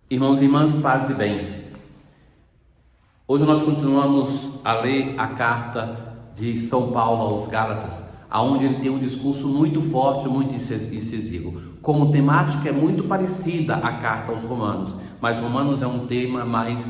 Irmãos e irmãs, paz e bem. Hoje nós continuamos a ler a carta de São Paulo aos Gálatas, aonde ele tem um discurso muito forte, muito incisivo. Como temática é muito parecida à carta aos Romanos, mas Romanos é um tema mais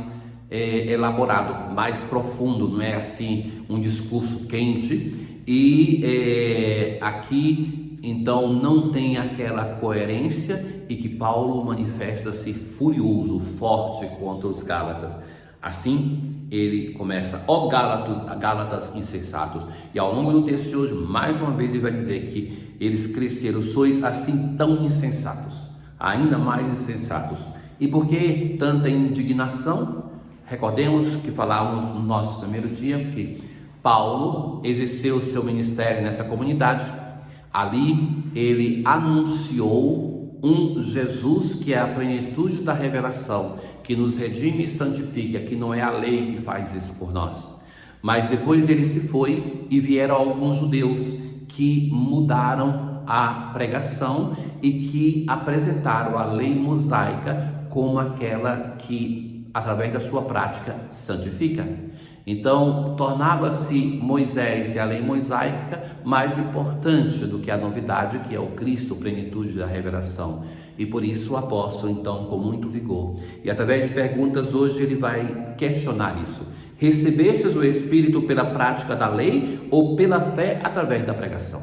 elaborado, mais profundo, não é assim um discurso quente. E aqui então não tem aquela coerência e que Paulo manifesta-se furioso, forte contra os Gálatas. Assim, ele começa: ó Gálatas insensatos. E ao longo do texto de hoje, mais uma vez ele vai dizer que eles cresceram, sois assim tão insensatos, ainda mais insensatos. E por que tanta indignação? Recordemos que falávamos no nosso primeiro dia que Paulo exerceu seu ministério nessa comunidade. Ali ele anunciou um Jesus que é a plenitude da revelação, que nos redime e santifica, que não é a lei que faz isso por nós. Mas depois ele se foi e vieram alguns judeus que mudaram a pregação e que apresentaram a lei mosaica como aquela que, através da sua prática, santifica. Então, tornava-se Moisés e a lei mosaica mais importante do que a novidade, que é o Cristo, plenitude da revelação. E por isso o apóstolo, então, com muito vigor, e através de perguntas, hoje ele vai questionar isso. Recebestes o Espírito pela prática da lei ou pela fé através da pregação?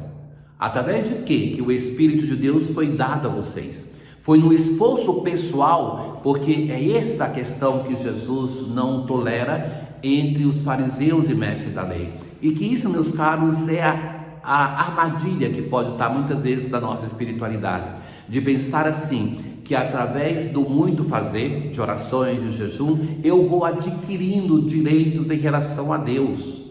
Através de que o Espírito de Deus foi dado a vocês? Foi no esforço pessoal, porque é essa a questão que Jesus não tolera entre os fariseus e mestres da lei. E que isso, meus caros, é a armadilha que pode estar muitas vezes da nossa espiritualidade, de pensar assim, que através do muito fazer, de orações, de jejum, eu vou adquirindo direitos em relação a Deus.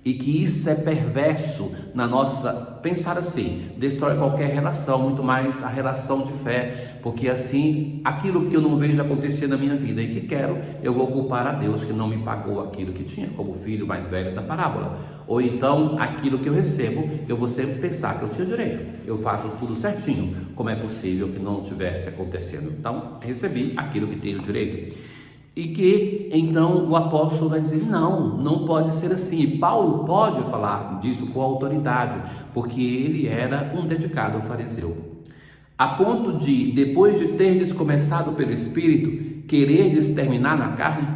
E que isso é perverso na nossa, pensar assim, destrói qualquer relação, muito mais a relação de fé, porque assim, aquilo que eu não vejo acontecer na minha vida e que quero, eu vou culpar a Deus que não me pagou aquilo que tinha, como o filho mais velho da parábola. Ou então, aquilo que eu recebo, eu vou sempre pensar que eu tinha direito, eu faço tudo certinho, como é possível que não tivesse acontecendo? Então, recebi aquilo que tenho direito. E que então o apóstolo vai dizer: não pode ser assim. E Paulo pode falar disso com autoridade, porque ele era um dedicado fariseu, a ponto de, depois de terdes começado pelo Espírito, quererdes terminar na carne.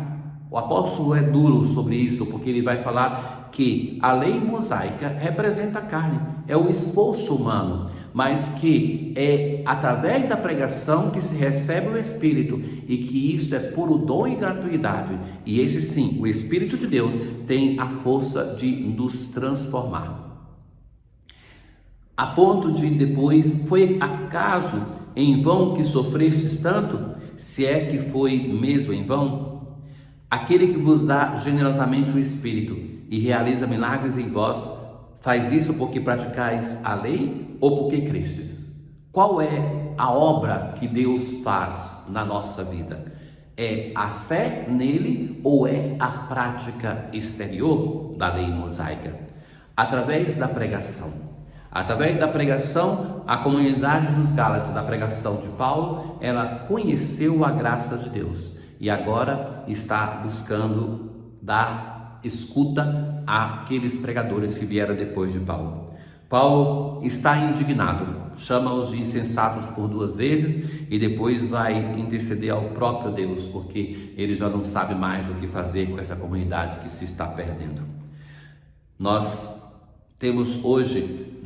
O apóstolo é duro sobre isso, porque ele vai falar que a lei mosaica representa a carne, é o esforço humano, mas que é através da pregação que se recebe o Espírito, e que isso é puro dom e gratuidade. E esse sim, o Espírito de Deus tem a força de nos transformar. A ponto de depois: foi acaso em vão que sofrestes tanto? Se é que foi mesmo em vão? Aquele que vos dá generosamente o Espírito e realiza milagres em vós, faz isso porque praticais a lei ou porque crestes? Qual é a obra que Deus faz na nossa vida? É a fé nele ou é a prática exterior da lei mosaica? Através da pregação. Através da pregação, a comunidade dos Gálatas, da pregação de Paulo, ela conheceu a graça de Deus e agora está buscando dar escuta àqueles pregadores que vieram depois de Paulo. Paulo está indignado, chama-os de insensatos por 2 vezes e depois vai interceder ao próprio Deus, porque ele já não sabe mais o que fazer com essa comunidade que se está perdendo. Nós temos hoje,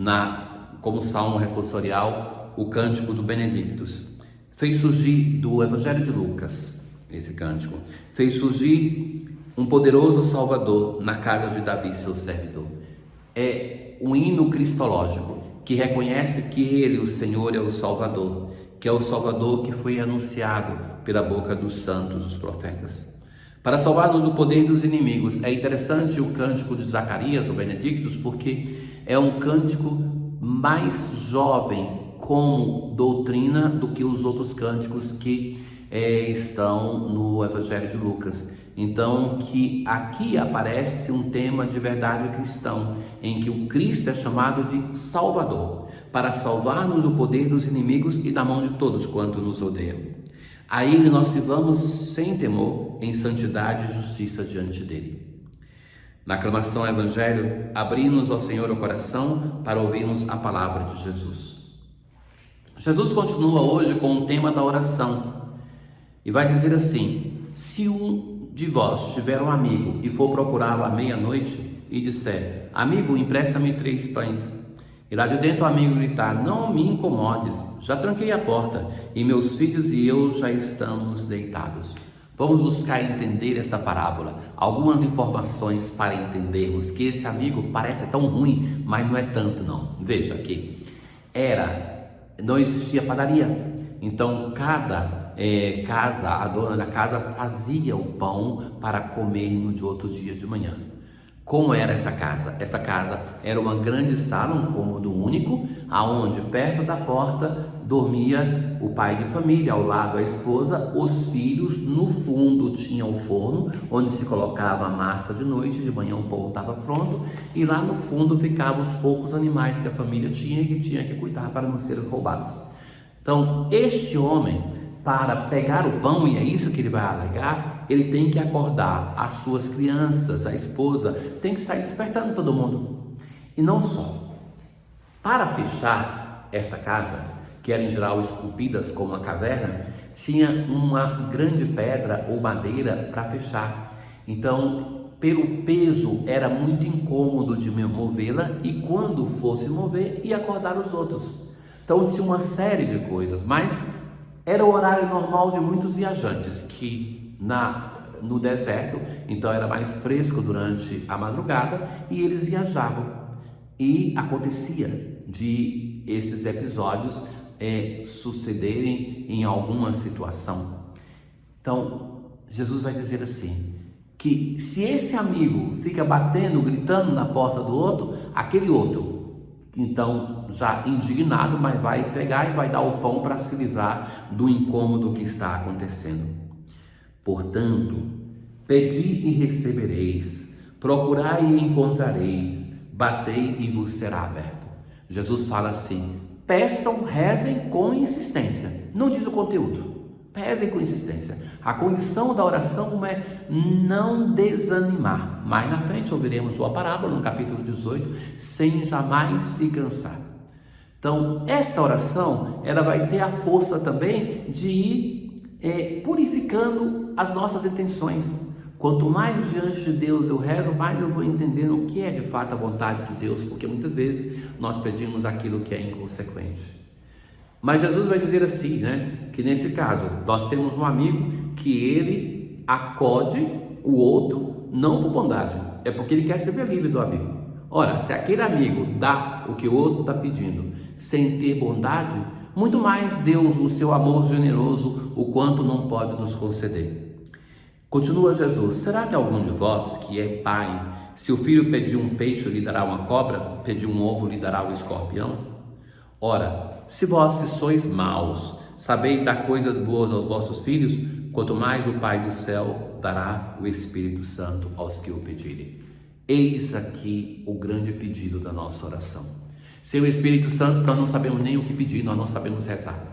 como salmo responsorial, o cântico do Benedictus. Fez surgir do Evangelho de Lucas, esse cântico, fez surgir um poderoso Salvador na casa de Davi, seu servidor. É um hino cristológico que reconhece que ele, o Senhor, é o Salvador, que é o Salvador que foi anunciado pela boca dos santos, dos profetas, para salvar-nos do poder dos inimigos. É interessante o cântico de Zacarias, o Benedictus, porque é um cântico mais jovem como doutrina do que os outros cânticos que estão no Evangelho de Lucas. Então, que aqui aparece um tema de verdade cristão, em que o Cristo é chamado de Salvador, para salvar-nos do poder dos inimigos e da mão de todos quanto nos odeiam. A Ele nós sirvamos sem temor, em santidade e justiça diante dEle. Na aclamação ao Evangelho, abrimos ao Senhor o coração para ouvirmos a palavra de Jesus. Jesus continua hoje com o tema da oração e vai dizer assim: se um de vós tiver um amigo e for procurá-lo à meia-noite e disser: amigo, empresta-me 3 pães, e lá de dentro o amigo gritar: não me incomodes, já tranquei a porta e meus filhos e eu já estamos deitados. Vamos buscar entender essa parábola, algumas informações para entendermos que esse amigo parece tão ruim, mas não é tanto não. Veja aqui, não existia padaria, então cada casa, a dona da casa fazia o pão para comer no de outro dia de manhã. Como era essa casa? Essa casa era uma grande sala, um cômodo único, aonde perto da porta dormia o pai de família, ao lado a esposa, os filhos. No fundo tinha o forno, onde se colocava a massa de noite, de manhã o pão estava pronto, e lá no fundo ficavam os poucos animais que a família tinha e que tinha que cuidar para não serem roubados. Então, este homem, para pegar o pão, e é isso que ele vai alegar, ele tem que acordar as suas crianças, a esposa, tem que sair despertando todo mundo. E não só. Para fechar essa casa, que eram em geral esculpidas como uma caverna, tinha uma grande pedra ou madeira para fechar. Então, pelo peso, era muito incômodo de movê-la, e quando fosse mover, ia acordar os outros. Então, tinha uma série de coisas, mas era o horário normal de muitos viajantes que no deserto, então era mais fresco durante a madrugada, e eles viajavam, e acontecia de esses episódios sucederem em alguma situação. Então Jesus vai dizer assim, que se esse amigo fica batendo, gritando na porta do outro, aquele outro, então já indignado, mas vai pegar e vai dar o pão para se livrar do incômodo que está acontecendo. Portanto, pedi e recebereis, procurai e encontrareis, batei e vos será aberto. Jesus fala assim: peçam, rezem com insistência. Não diz o conteúdo, rezem com insistência. A condição da oração é não desanimar. Mais na frente ouviremos sua parábola no capítulo 18, sem jamais se cansar. Então, esta oração, ela vai ter a força também de ir purificando as nossas intenções. Quanto mais diante de Deus eu rezo, mais eu vou entendendo o que é de fato a vontade de Deus, porque muitas vezes nós pedimos aquilo que é inconsequente. Mas Jesus vai dizer assim, que nesse caso nós temos um amigo que ele acode o outro não por bondade, é porque ele quer se ver livre do amigo. Ora, se aquele amigo dá o que o outro está pedindo sem ter bondade, muito mais Deus, no seu amor generoso, o quanto não pode nos conceder. Continua Jesus: será que algum de vós que é pai, se o filho pedir um peixe lhe dará uma cobra, pedir um ovo lhe dará um escorpião? Ora, se vós sois maus, sabeis dar coisas boas aos vossos filhos, quanto mais o Pai do céu dará o Espírito Santo aos que o pedirem. Eis aqui o grande pedido da nossa oração. Sem o Espírito Santo nós não sabemos nem o que pedir, nós não sabemos rezar.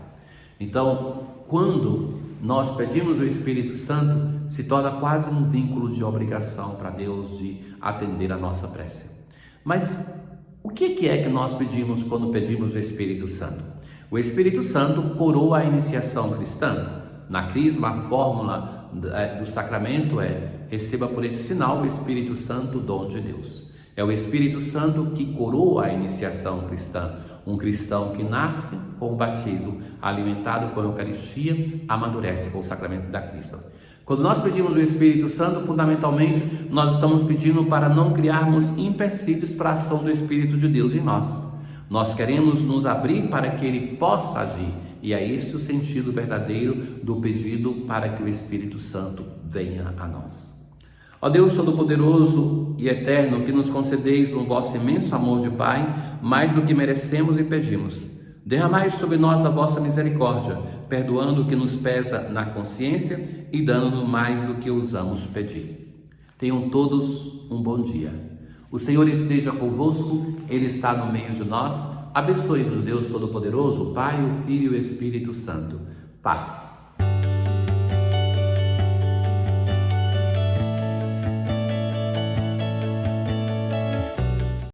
Então, quando nós pedimos o Espírito Santo, se torna quase um vínculo de obrigação para Deus de atender a nossa prece. Mas o que é que nós pedimos quando pedimos o Espírito Santo? O Espírito Santo coroa a iniciação cristã. Na Crisma, a fórmula do sacramento é: receba por esse sinal o Espírito Santo, dom de Deus. É o Espírito Santo que coroa a iniciação cristã. Um cristão que nasce com o batismo, alimentado com a Eucaristia, amadurece com o sacramento da Crisma. Quando nós pedimos o Espírito Santo, fundamentalmente, nós estamos pedindo para não criarmos empecilhos para a ação do Espírito de Deus em nós. Nós queremos nos abrir para que Ele possa agir. E é esse o sentido verdadeiro do pedido para que o Espírito Santo venha a nós. Ó Deus Todo-Poderoso e Eterno, que nos concedeis no vosso imenso amor de Pai, mais do que merecemos e pedimos, derramai sobre nós a vossa misericórdia, perdoando o que nos pesa na consciência e dando-nos mais do que ousamos pedir. Tenham todos um bom dia. O Senhor esteja convosco, Ele está no meio de nós. Abençoe-vos o Deus Todo-Poderoso, o Pai, o Filho e o Espírito Santo. Paz.